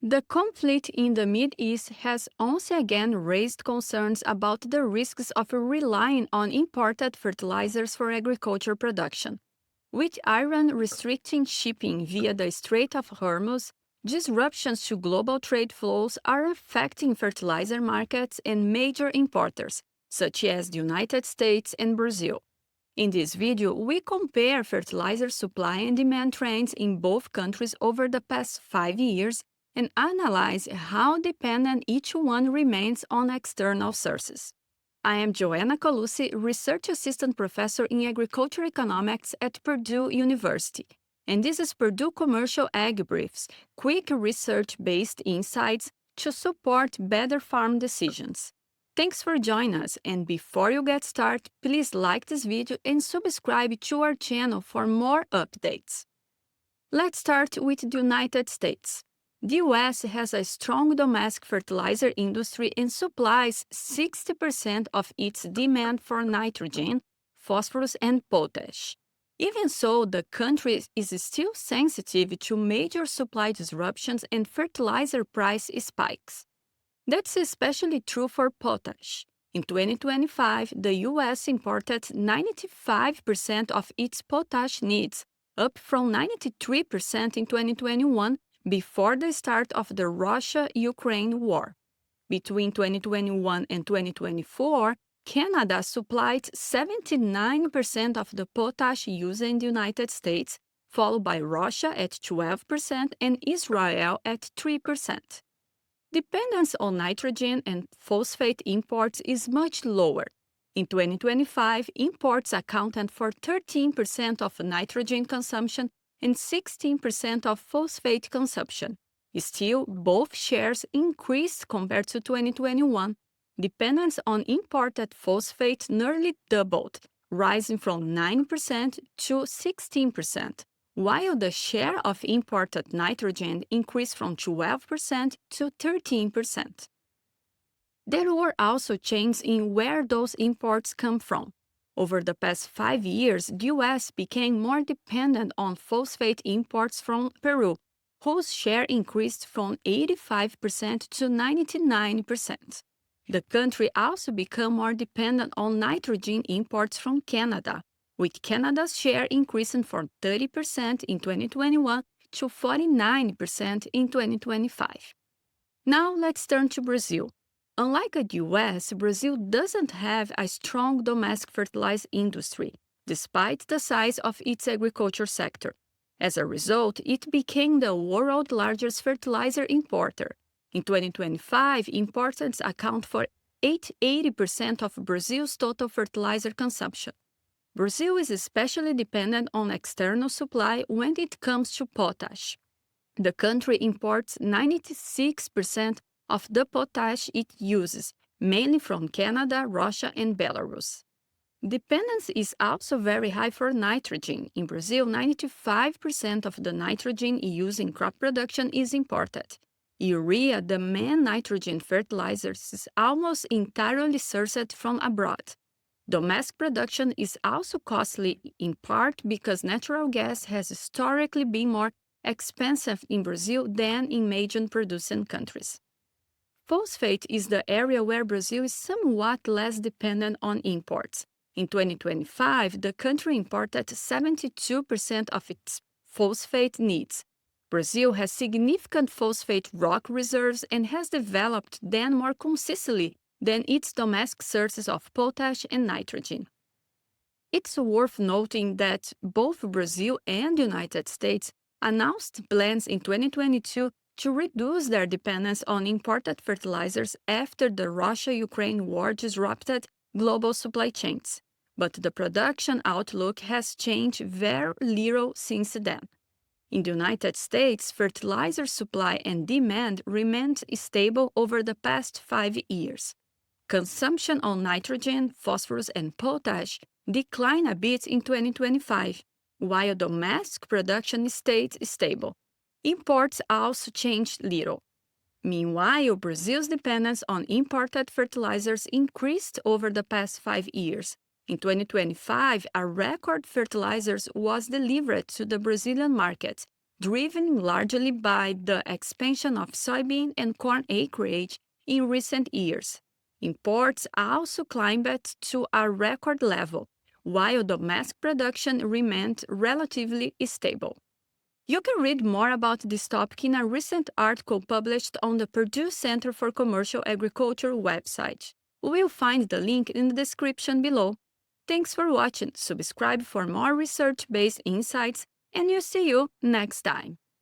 The conflict in the Mideast has once again raised concerns about the risks of relying on imported fertilizers for agriculture production. With Iran restricting shipping via the Strait of Hormuz, disruptions to global trade flows are affecting fertilizer markets and major importers, such as the United States and Brazil. In this video, we compare fertilizer supply and demand trends in both countries over the past 5 years and analyze how dependent each one remains on external sources. I am Joana Colussi, Research Assistant Professor in Agriculture Economics at Purdue University, and this is Purdue Commercial AgBriefs, quick research-based insights to support better farm decisions. Thanks for joining us, and before you get started, please like this video and subscribe to our channel for more updates. Let's start with the United States. The U.S. has a strong domestic fertilizer industry and supplies 60% of its demand for nitrogen, phosphorus, and potash. Even so, the country is still sensitive to major supply disruptions and fertilizer price spikes. That's especially true for potash. In 2025, the U.S. imported 95% of its potash needs, up from 93% in 2021, before the start of the Russia-Ukraine war. Between 2021 and 2024, Canada supplied 79% of the potash used in the United States, followed by Russia at 12% and Israel at 3%. Dependence on nitrogen and phosphate imports is much lower. In 2025, imports accounted for 13% of nitrogen consumption and 16% of phosphate consumption. Still, both shares increased compared to 2021. Dependence on imported phosphate nearly doubled, rising from 9% to 16%, while the share of imported nitrogen increased from 12% to 13%. There were also changes in where those imports come from. Over the past 5 years, the U.S. became more dependent on phosphate imports from Peru, whose share increased from 85% to 99%. The country also became more dependent on nitrogen imports from Canada, with Canada's share increasing from 30% in 2021 to 49% in 2025. Now let's turn to Brazil. Unlike the U.S., Brazil doesn't have a strong domestic fertilizer industry, despite the size of its agriculture sector. As a result, it became the world's largest fertilizer importer. In 2025, imports account for 80% of Brazil's total fertilizer consumption. Brazil is especially dependent on external supply when it comes to potash. The country imports 96% of the potash it uses, mainly from Canada, Russia, and Belarus. Dependence is also very high for nitrogen. In Brazil, 95% of the nitrogen used in crop production is imported. Urea, the main nitrogen fertilizer, is almost entirely sourced from abroad. Domestic production is also costly, in part because natural gas has historically been more expensive in Brazil than in major producing countries. Phosphate is the area where Brazil is somewhat less dependent on imports. In 2025, the country imported 72% of its phosphate needs. Brazil has significant phosphate rock reserves and has developed them more consistently than its domestic sources of potash and nitrogen. It's worth noting that both Brazil and the United States announced plans in 2022 to reduce their dependence on imported fertilizers after the Russia-Ukraine war disrupted global supply chains. But the production outlook has changed very little since then. In the United States, fertilizer supply and demand remained stable over the past 5 years. Consumption on nitrogen, phosphorus, and potash declined a bit in 2025, while domestic production stayed stable. Imports also changed little. Meanwhile, Brazil's dependence on imported fertilizers increased over the past 5 years. In 2025, a record fertilizers was delivered to the Brazilian market, driven largely by the expansion of soybean and corn acreage in recent years. Imports also climbed to a record level, while domestic production remained relatively stable. You can read more about this topic in a recent article published on the Purdue Center for Commercial Agriculture website. We'll find the link in the description below. Thanks for watching, subscribe for more research-based insights, and we'll see you next time.